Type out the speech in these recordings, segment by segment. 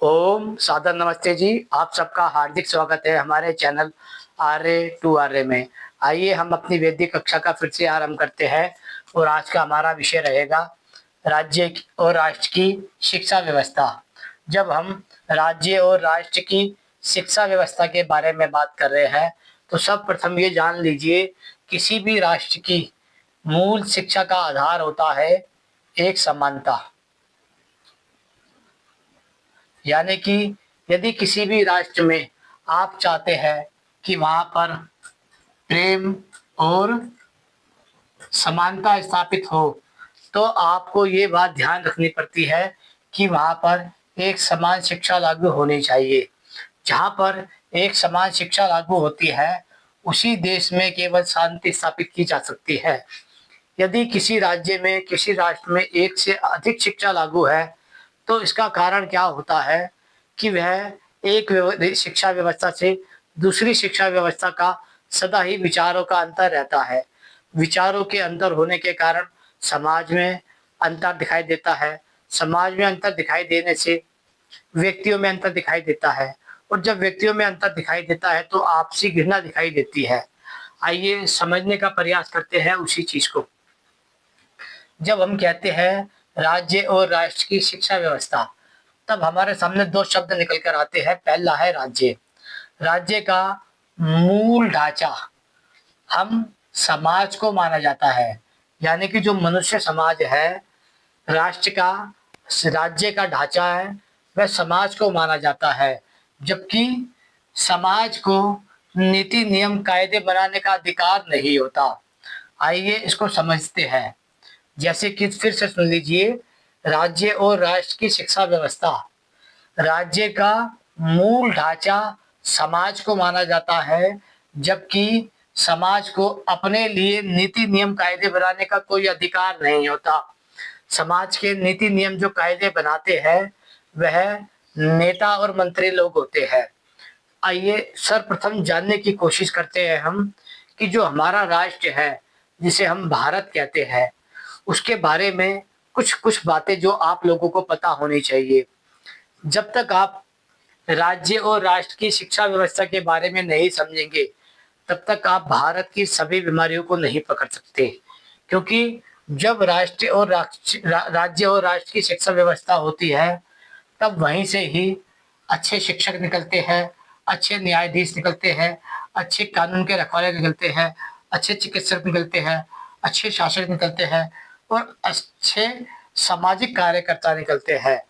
ओम सादर नमस्ते जी। आप सबका हार्दिक स्वागत है हमारे चैनल आर्य टू आर्य में। आइए हम अपनी वैदिक कक्षा का फिर से आरंभ करते हैं और आज का हमारा विषय रहेगा और राष्ट्र की शिक्षा व्यवस्था। जब हम राज्य और राष्ट्र की शिक्षा व्यवस्था के बारे में बात कर रहे हैं तो सब प्रथम ये जान लीजिए, किसी भी राष्ट्र की मूल शिक्षा का आधार होता है एक समानता। यानी कि यदि किसी भी राष्ट्र में आप चाहते हैं कि वहाँ पर प्रेम और समानता स्थापित हो, तो आपको ये बात ध्यान रखनी पड़ती है कि वहाँ पर एक समान शिक्षा लागू होनी चाहिए। जहाँ पर एक समान शिक्षा लागू होती है, उसी देश में केवल शांति स्थापित की जा सकती है। यदि किसी राज्य में, किसी राष्ट्र में एक से अधिक शिक्षा लागू है, तो इसका कारण क्या होता है कि वह एक शिक्षा व्यवस्था से दूसरी शिक्षा व्यवस्था का सदा ही विचारों का अंतर रहता है। विचारों के अंतर होने के कारण समाज में अंतर दिखाई देता है। समाज में अंतर दिखाई देने से व्यक्तियों में अंतर दिखाई देता है, और जब व्यक्तियों में अंतर दिखाई देता है तो आपसी घृणा दिखाई देती है। आइए समझने का प्रयास करते हैं उसी चीज को। जब हम कहते हैं राज्य और राष्ट्र की शिक्षा व्यवस्था, तब हमारे सामने दो शब्द निकल कर आते हैं। पहला है राज्य। राज्य का मूल ढांचा हम समाज को माना जाता है। यानी कि जो मनुष्य समाज है, राष्ट्र का राज्य का ढांचा है, वह समाज को माना जाता है। जबकि समाज को नीति नियम कायदे बनाने का अधिकार नहीं होता। आइए इसको समझते हैं। जैसे कि फिर से सुन लीजिए, राज्य और राष्ट्र की शिक्षा व्यवस्था। राज्य का मूल ढांचा समाज को माना जाता है, जबकि समाज को अपने लिए नीति नियम कायदे बनाने का कोई अधिकार नहीं होता। समाज के नीति नियम जो कायदे बनाते हैं, वह नेता और मंत्री लोग होते हैं। आइए सर्वप्रथम जानने की कोशिश करते हैं हम कि जो हमारा राष्ट्र है, जिसे हम भारत कहते हैं, उसके बारे में कुछ कुछ बातें जो आप लोगों को पता होनी चाहिए। जब तक आप राज्य और राष्ट्र की शिक्षा व्यवस्था के बारे में नहीं समझेंगे, तब तक आप भारत की सभी बीमारियों को नहीं पकड़ सकते। क्योंकि जब राज्य और राष्ट्र की शिक्षा व्यवस्था होती है, तब वहीं से ही अच्छे शिक्षक निकलते हैं, अच्छे न्यायाधीश निकलते हैं, अच्छे कानून के रखवाले निकलते हैं, अच्छे चिकित्सक निकलते हैं, अच्छे शासक निकलते हैं और अच्छे सामाजिक कार्यकर्ता निकलते हैं।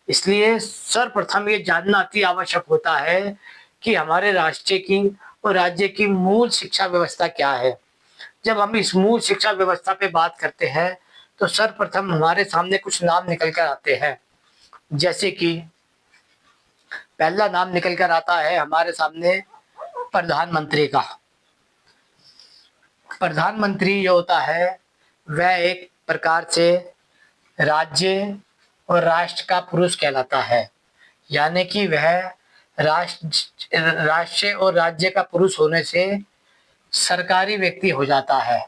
इसलिए सर्वप्रथम ये जानना अति आवश्यक होता है कि हमारे राष्ट्र की और राज्य की मूल शिक्षा व्यवस्था क्या है। जब हम इस मूल शिक्षा व्यवस्था पे बात करते हैं, तो सर्वप्रथम हमारे सामने कुछ नाम निकल कर आते हैं। जैसे कि पहला नाम निकल कर आता है हमारे सामने प्रधानमंत्री का। प्रधानमंत्री जो होता है, वह एक प्रकार से राज्य और राष्ट्र का पुरुष कहलाता है। यानी कि वह राष्ट्र और राज्य का पुरुष होने से सरकारी व्यक्ति हो जाता है।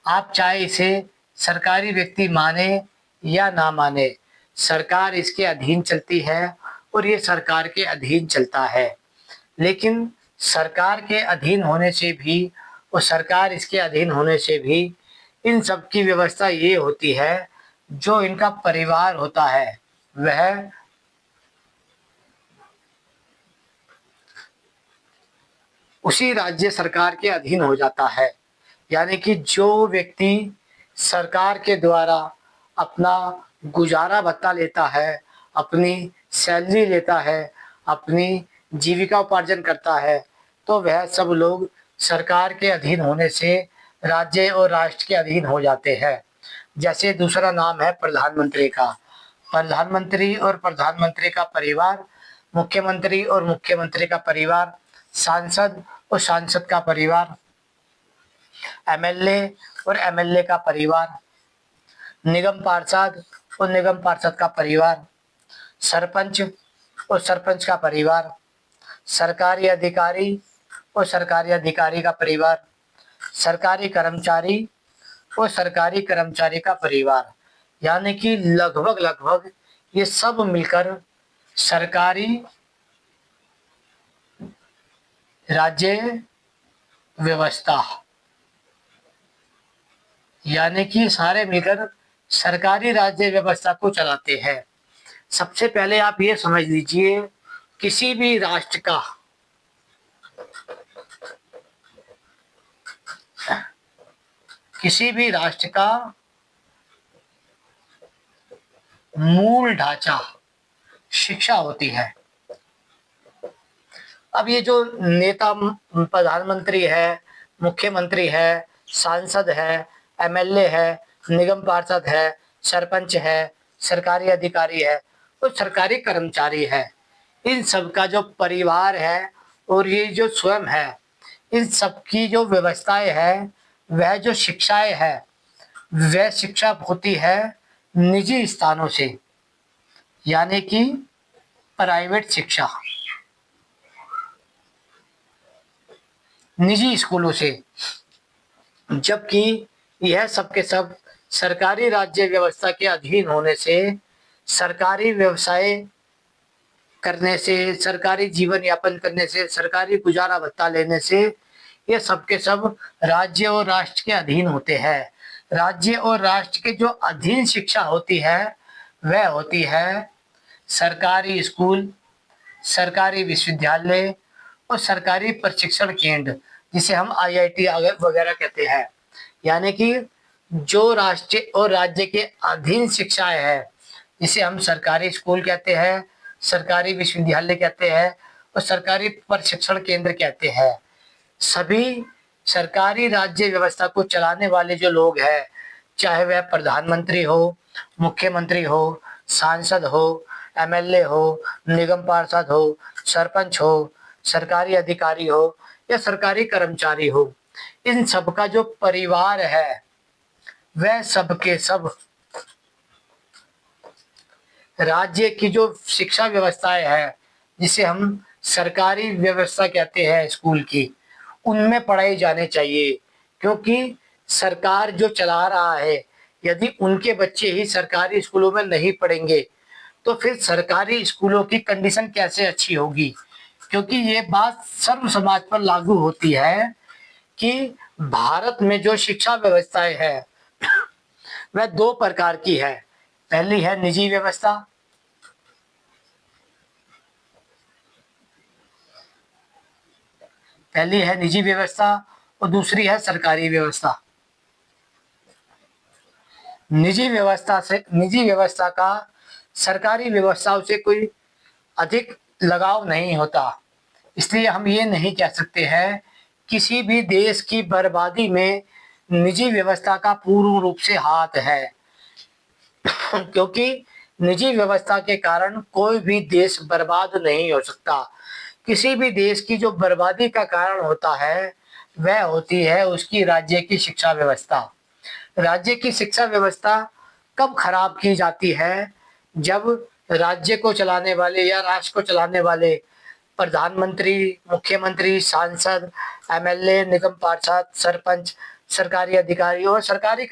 आप चाहे इसे सरकारी व्यक्ति माने या ना माने, सरकार इसके अधीन चलती है और ये सरकार के अधीन चलता है। लेकिन सरकार के अधीन होने से भी और सरकार इसके अधीन होने से भी इन सब की व्यवस्था ये होती है, जो इनका परिवार होता है वह उसी राज्य सरकार के अधीन हो जाता है। यानी कि जो व्यक्ति सरकार के द्वारा अपना गुजारा भत्ता लेता है, अपनी सैलरी लेता है, अपनी जीविका उपार्जन करता है, तो वह सब लोग सरकार के अधीन होने से राज्य और राष्ट्र के अधीन हो जाते हैं। जैसे दूसरा नाम है प्रधानमंत्री का। प्रधानमंत्री और प्रधानमंत्री का परिवार, मुख्यमंत्री और मुख्यमंत्री का परिवार, सांसद और सांसद का परिवार, एमएलए और एमएलए का परिवार, निगम पार्षद और निगम पार्षद का परिवार, सरपंच और सरपंच का परिवार, सरकारी अधिकारी और सरकारी अधिकारी का परिवार, सरकारी कर्मचारी और सरकारी कर्मचारी का परिवार। यानी कि लगभग लगभग ये सब मिलकर सरकारी राज्य व्यवस्था, यानी कि सारे मिलकर सरकारी राज्य व्यवस्था को चलाते हैं। सबसे पहले आप ये समझ लीजिए, किसी भी राष्ट्र का किसी भी राष्ट्र का मूल ढांचा शिक्षा होती है। अब ये जो नेता, प्रधानमंत्री है, मुख्यमंत्री है, सांसद है, एमएलए है, निगम पार्षद है, सरपंच है, सरकारी अधिकारी है और सरकारी कर्मचारी है, इन सब का जो परिवार है और ये जो स्वयं है, इन सब की जो व्यवस्थाएं है, वह जो शिक्षाएं है, वह शिक्षा होती है निजी स्थानों से, यानी कि प्राइवेट शिक्षा, निजी स्कूलों से। जबकि यह सब के सब सरकारी राज्य व्यवस्था के अधीन होने से, सरकारी व्यवसाय करने से, सरकारी जीवन यापन करने से, सरकारी गुजारा भत्ता लेने से, ये सब के सब राज्य और राष्ट्र के अधीन होते हैं। राज्य और राष्ट्र के जो अधीन शिक्षा होती है, वह होती है सरकारी स्कूल, सरकारी विश्वविद्यालय और सरकारी प्रशिक्षण केंद्र, जिसे हम आईआईटी वगैरह कहते हैं। यानी कि जो राष्ट्र और राज्य के अधीन शिक्षाएं है, जिसे हम सरकारी स्कूल कहते हैं, सरकारी विश्वविद्यालय कहते हैं और सरकारी प्रशिक्षण केंद्र कहते हैं, सभी सरकारी राज्य व्यवस्था को चलाने वाले जो लोग हैं, चाहे वह प्रधानमंत्री हो, मुख्यमंत्री हो, सांसद हो, एमएलए हो, निगम पार्षद हो, सरपंच हो, सरकारी अधिकारी हो या सरकारी कर्मचारी हो, इन सब का जो परिवार है, वह सब के सब राज्य की जो शिक्षा व्यवस्थाएं है, जिसे हम सरकारी व्यवस्था कहते हैं स्कूल की, उनमें पढ़ाई जाने चाहिए। क्योंकि सरकार जो चला रहा है, यदि उनके बच्चे ही सरकारी स्कूलों में नहीं पढ़ेंगे तो फिर सरकारी स्कूलों की कंडीशन कैसे अच्छी होगी। क्योंकि ये बात सर्व समाज पर लागू होती है कि भारत में जो शिक्षा व्यवस्थाएं है, वह दो प्रकार की है। पहली है निजी व्यवस्था, और दूसरी है सरकारी व्यवस्था। निजी व्यवस्था का सरकारी व्यवस्थाओं से कोई अधिक लगाव नहीं होता। इसलिए हम ये नहीं कह सकते हैं किसी भी देश की बर्बादी में निजी व्यवस्था का पूर्ण रूप से हाथ है। क्योंकि निजी व्यवस्था के कारण कोई भी देश बर्बाद नहीं हो सकता। किसी भी देश की जो बर्बादी का कारण होता है, वह होती है उसकी राज्य की शिक्षा व्यवस्था। राज्य की शिक्षा व्यवस्था कब खराब की जाती है? जब राज्य को चलाने वाले या राष्ट्र को चलाने वाले प्रधानमंत्री, मुख्यमंत्री, सांसद, एमएलए, निगम पार्षद, सरपंच, सरकारी अधिकारी और सरकारी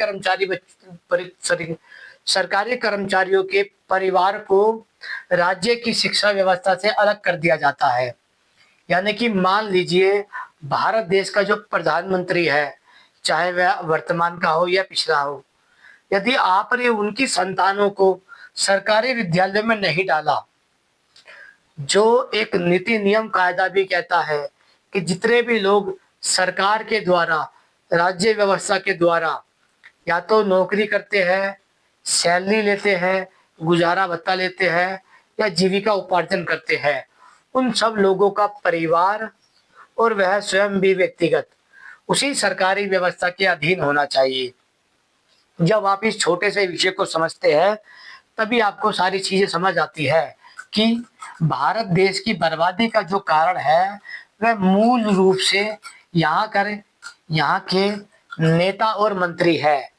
कर्मचारियों के परिवार को राज्य की शिक्षा व्यवस्था से अलग कर दिया जाता है। यानी कि मान लीजिए, भारत देश का जो प्रधानमंत्री है, चाहे वह वर्तमान का हो या पिछला हो, यदि आपने उनकी संतानों को सरकारी विद्यालय में नहीं डाला, जो एक नीति नियम कायदा भी कहता है कि जितने भी लोग सरकार के द्वारा, राज्य व्यवस्था के द्वारा या तो नौकरी करते हैं, सैलरी लेते हैं, गुजारा भत्ता लेते हैं या जीविका उपार्जन करते हैं, उन सब लोगों का परिवार और वह स्वयं भी व्यक्तिगत उसी सरकारी व्यवस्था के अधीन होना चाहिए। जब आप इस छोटे से विषय को समझते हैं, तभी आपको सारी चीजें समझ आती है कि भारत देश की बर्बादी का जो कारण है, वह मूल रूप से यहाँ के नेता और मंत्री है।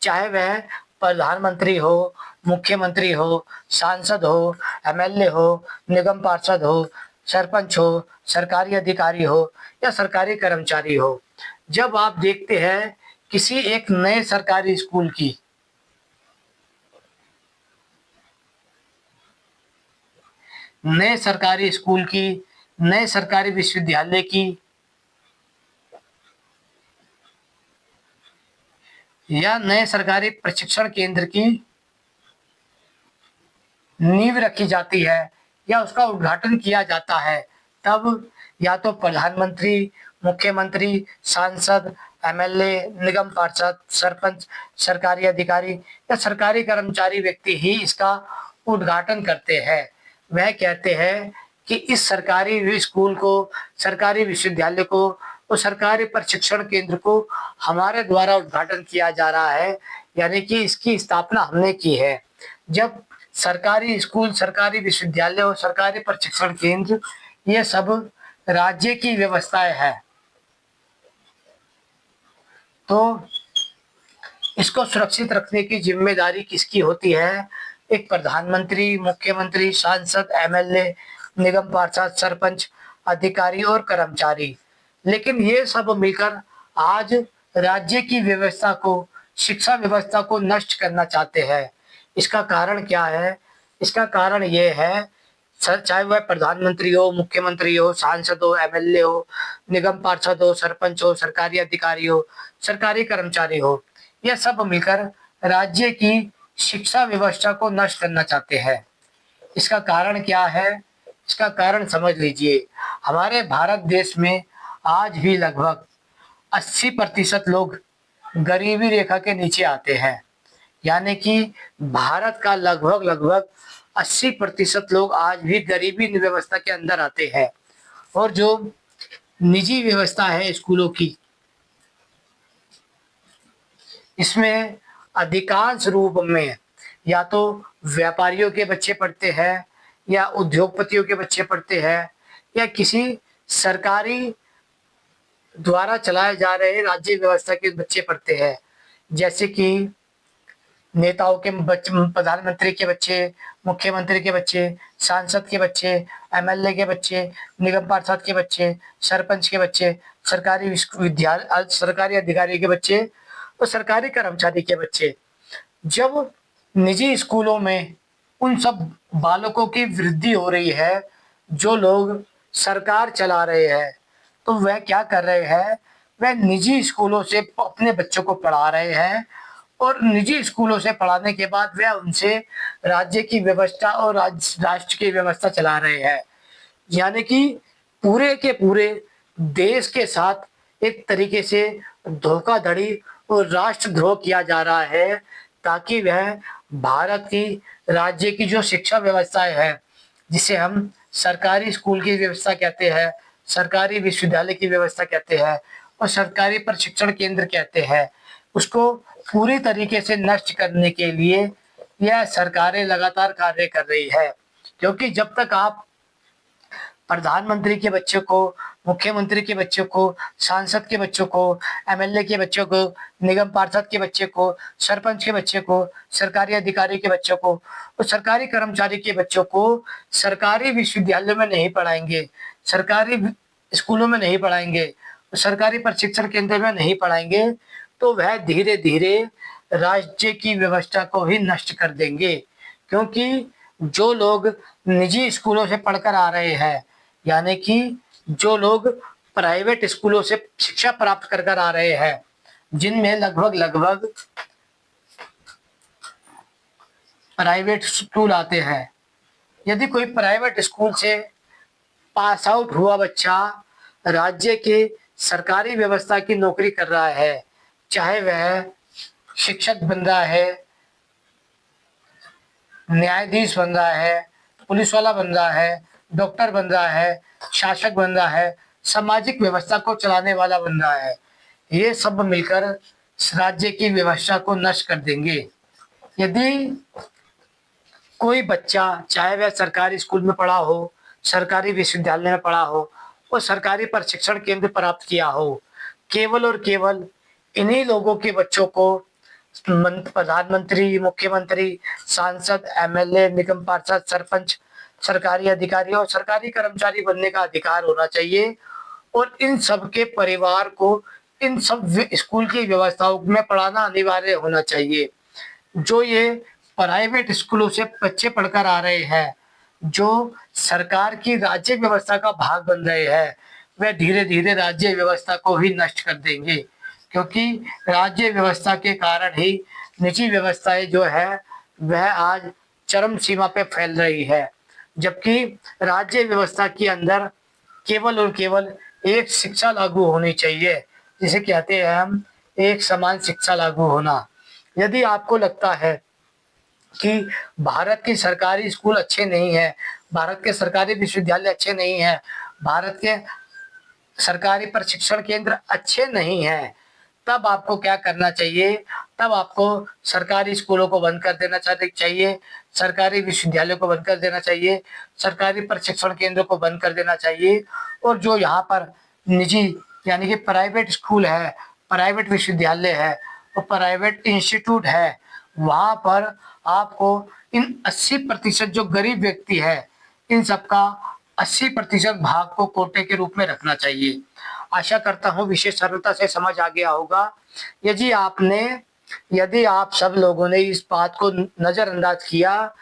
चाहे वह प्रधानमंत्री हो, मुख्यमंत्री हो, सांसद हो, एमएलए हो, निगम पार्षद हो, सरपंच हो, सरकारी अधिकारी हो या सरकारी कर्मचारी हो। जब आप देखते हैं किसी एक नए सरकारी स्कूल की नए सरकारी स्कूल की, नए सरकारी विश्वविद्यालय की या नए सरकारी प्रशिक्षण केंद्र की नींव रखी जाती है या उसका उद्घाटन किया जाता है, तब या तो प्रधानमंत्री, मुख्यमंत्री, सांसद, एमएलए, निगम पार्षद, सरपंच, सरकारी अधिकारी या सरकारी कर्मचारी व्यक्ति ही इसका उद्घाटन करते हैं। वह कहते हैं कि इस सरकारी स्कूल को, सरकारी विश्वविद्यालय को और सरकारी प्रशिक्षण केंद्र को हमारे द्वारा उद्घाटन किया जा रहा है, यानी कि इसकी स्थापना हमने की है। जब सरकारी स्कूल, सरकारी विश्वविद्यालय और सरकारी प्रशिक्षण केंद्र ये सब राज्य की व्यवस्थाएं हैं, तो इसको सुरक्षित रखने की जिम्मेदारी किसकी होती है? एक प्रधानमंत्री, मुख्यमंत्री, सांसद, एमएलए, निगम पार्षद, सरपंच, अधिकारी और कर्मचारी। लेकिन ये सब मिलकर आज राज्य की व्यवस्था को, शिक्षा व्यवस्था को नष्ट करना चाहते हैं। इसका कारण क्या है? इसका कारण ये है, सर, चाहे वह प्रधानमंत्री हो, मुख्यमंत्री हो, सांसद हो, एमएलए हो, निगम पार्षद हो, सरपंच हो, सरकारी अधिकारी हो, सरकारी कर्मचारी हो, यह सब मिलकर राज्य की शिक्षा व्यवस्था को नष्ट करना चाहते हैं। इसका कारण क्या है? इसका कारण समझ लीजिए। हमारे भारत देश में आज भी लगभग 80% लोग गरीबी रेखा के नीचे आते हैं, यानी कि भारत का लगभग लगभग 80% लोग आज भी गरीबी व्यवस्था के अंदर आते हैं। और जो निजी व्यवस्था है स्कूलों की, इसमें अधिकांश रूप में या तो व्यापारियों के बच्चे पढ़ते हैं या उद्योगपतियों के बच्चे पढ़ते हैं या किसी सरकारी द्वारा चलाए जा रहे राज्य व्यवस्था के बच्चे पढ़ते हैं, जैसे कि नेताओं के बच्चे, प्रधानमंत्री के बच्चे, मुख्यमंत्री के बच्चे, सांसद के बच्चे, एमएलए के बच्चे, निगम पार्षद के बच्चे, सरपंच के बच्चे, सरकारी विश्वविद्यालय, सरकारी अधिकारी के बच्चे और सरकारी कर्मचारी के बच्चे। जब निजी स्कूलों में उन सब बालकों की वृद्धि हो रही है जो लोग सरकार चला रहे हैं, तो वह क्या कर रहे हैं? वह निजी स्कूलों से अपने बच्चों को पढ़ा रहे हैं और निजी स्कूलों से पढ़ाने के बाद वह उनसे राज्य की व्यवस्था और राष्ट्र की व्यवस्था चला रहे हैं। यानी कि पूरे के पूरे देश के साथ एक तरीके से धोखाधड़ी और राष्ट्रद्रोह किया जा रहा है, ताकि वह भारत की राज्य की जो शिक्षा व्यवस्थाएं है, जिसे हम सरकारी स्कूल की व्यवस्था कहते हैं, सरकारी विश्वविद्यालय की व्यवस्था कहते हैं और सरकारी प्रशिक्षण केंद्र कहते हैं, उसको पूरी तरीके से नष्ट करने के लिए यह सरकारें लगातार कार्य कर रही है। क्योंकि जब तक आप प्रधानमंत्री के बच्चों को, मुख्यमंत्री के बच्चों को, सांसद के बच्चों को, एमएलए के बच्चों को, निगम पार्षद के बच्चे को, सरपंच के बच्चे को, सरकारी अधिकारी के बच्चों को और सरकारी कर्मचारी के बच्चों को सरकारी विश्वविद्यालय में नहीं पढ़ाएंगे, सरकारी स्कूलों में नहीं पढ़ाएंगे, सरकारी प्रशिक्षण केंद्र में नहीं पढ़ाएंगे, तो वह धीरे धीरे राज्य की व्यवस्था को ही नष्ट कर देंगे। क्योंकि जो लोग निजी स्कूलों से पढ़कर आ रहे हैं, यानी कि जो लोग प्राइवेट स्कूलों से शिक्षा प्राप्त कर कर आ रहे हैं, जिनमें लगभग लगभग प्राइवेट स्कूल आते हैं, यदि कोई प्राइवेट स्कूल से पास आउट हुआ बच्चा राज्य के सरकारी व्यवस्था की नौकरी कर रहा है, चाहे वह शिक्षक बन रहा है, न्यायाधीश बन रहा है, पुलिस वाला बन रहा है, डॉक्टर बन रहा है, शासक बन रहा है, सामाजिक व्यवस्था को चलाने वाला बन रहा है, ये सब मिलकर राज्य की व्यवस्था को नष्ट कर देंगे। यदि कोई बच्चा, चाहे वह सरकारी स्कूल में पढ़ा हो, सरकारी विश्वविद्यालय में पढ़ा हो और सरकारी प्रशिक्षण केंद्र प्राप्त किया हो, केवल और केवल इन्हीं लोगों के बच्चों को प्रधानमंत्री, मुख्यमंत्री, सांसद, एमएलए, निगम पार्षद, सरपंच, सरकारी अधिकारी और सरकारी कर्मचारी बनने का अधिकार होना चाहिए। और इन सब के परिवार को इन सब स्कूल की व्यवस्थाओं में पढ़ाना अनिवार्य होना चाहिए। जो ये प्राइवेट स्कूलों से बच्चे पढ़कर आ रहे हैं, जो सरकार की राज्य व्यवस्था का भाग बन रहे हैं, वह धीरे-धीरे राज्य व्यवस्था को ही नष्ट कर देंगे। क्योंकि राज्य व्यवस्था के कारण ही निजी व्यवस्थाएँ जो है, वह आज चरम सीमा पे फैल रही है। जबकि राज्य व्यवस्था के अंदर केवल और केवल एक शिक्षा लागू होनी चाहिए, जिसे कहते हैं हम एक समान शिक्षा लागू होना। यदि आपको लगता है कि भारत के सरकारी स्कूल अच्छे नहीं हैं, भारत के सरकारी विश्वविद्यालय अच्छे नहीं हैं, भारत के सरकारी प्रशिक्षण केंद्र अच्छे नहीं हैं, तब आपको क्या करना चाहिए? तब आपको सरकारी स्कूलों को बंद कर देना चाहिए, सरकारी विश्वविद्यालयों को बंद कर देना चाहिए, सरकारी प्रशिक्षण केंद्रों को बंद कर देना चाहिए और जो यहाँ पर निजी यानी कि प्राइवेट स्कूल है, प्राइवेट विश्वविद्यालय है और प्राइवेट इंस्टीट्यूट है, वहाँ पर आपको इन 80% जो गरीब व्यक्ति है, इन सबका 80% भाग को कोटे के रूप में रखना चाहिए। आशा करता हूँ विषय सरलता से समझ आ गया होगा। यदि आपने यदि आप सब लोगों ने इस बात को नज़रअंदाज किया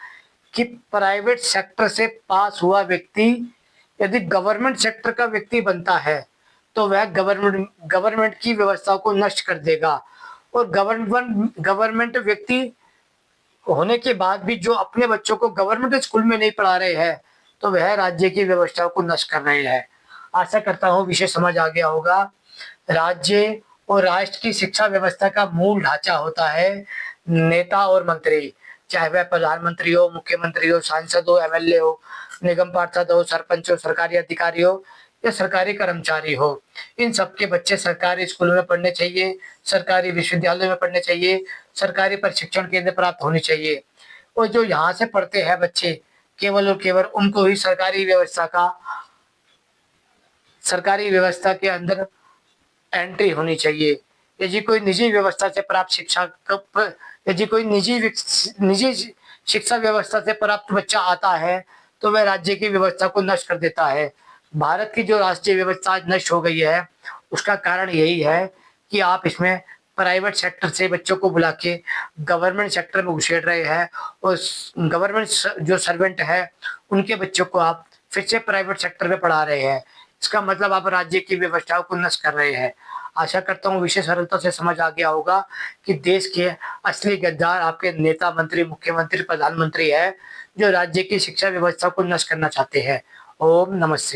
कि प्राइवेट सेक्टर से पास हुआ व्यक्ति यदि गवर्नमेंट सेक्टर का व्यक्ति बनता है, तो वह गवर्नमेंट की व्यवस्थाओं को नष्ट कर देगा और गवर्नमेंट व्यक्ति होने के बाद भी जो अपने बच्चों को गवर्नमेंट स्कूल में नहीं पढ़ा रहे हैं, तो वह राज्य की व्यवस्थाओं को नष्ट कर रहे हैं। आशा करता हूँ विषय समझ आ गया होगा। राज्य और राष्ट्र की शिक्षा व्यवस्था का मूल ढांचा होता है नेता और मंत्री, चाहे वह प्रधानमंत्री हो, मुख्यमंत्री हो, सांसद हो, एमएलए हो, निगम पार्षद हो, सरपंच हो, सरकारी अधिकारी हो या सरकारी कर्मचारी हो। इन सबके बच्चे सरकारी स्कूलों में पढ़ने चाहिए, सरकारी विश्वविद्यालयों में पढ़ने चाहिए, सरकारी प्रशिक्षण केंद्र प्राप्त होनी चाहिए और जो यहाँ से पढ़ते हैं बच्चे, केवल और केवल उनको ही सरकारी व्यवस्था के अंदर एंट्री होनी चाहिए। यदि कोई निजी व्यवस्था से प्राप्त यदि कोई निजी शिक्षा व्यवस्था से प्राप्त बच्चा आता है, तो वह राज्य की व्यवस्था को नष्ट कर देता है। भारत की जो राष्ट्रीय व्यवस्था आज नष्ट हो गई है, उसका कारण यही है कि आप इसमें प्राइवेट सेक्टर से बच्चों को बुला के गवर्नमेंट सेक्टर में घुसेड़ रहे हैं और गवर्नमेंट जो सर्वेंट है, उनके बच्चों को आप फिर से प्राइवेट सेक्टर में पढ़ा रहे हैं। इसका मतलब आप राज्य की व्यवस्थाओं को नष्ट कर रहे हैं। आशा करता हूँ विषय सरलता से समझ आ गया होगा कि देश के असली गद्दार आपके नेता, मंत्री, मुख्यमंत्री, प्रधानमंत्री है, जो राज्य की शिक्षा व्यवस्था को नष्ट करना चाहते हैं। ओम नमः शिवाय।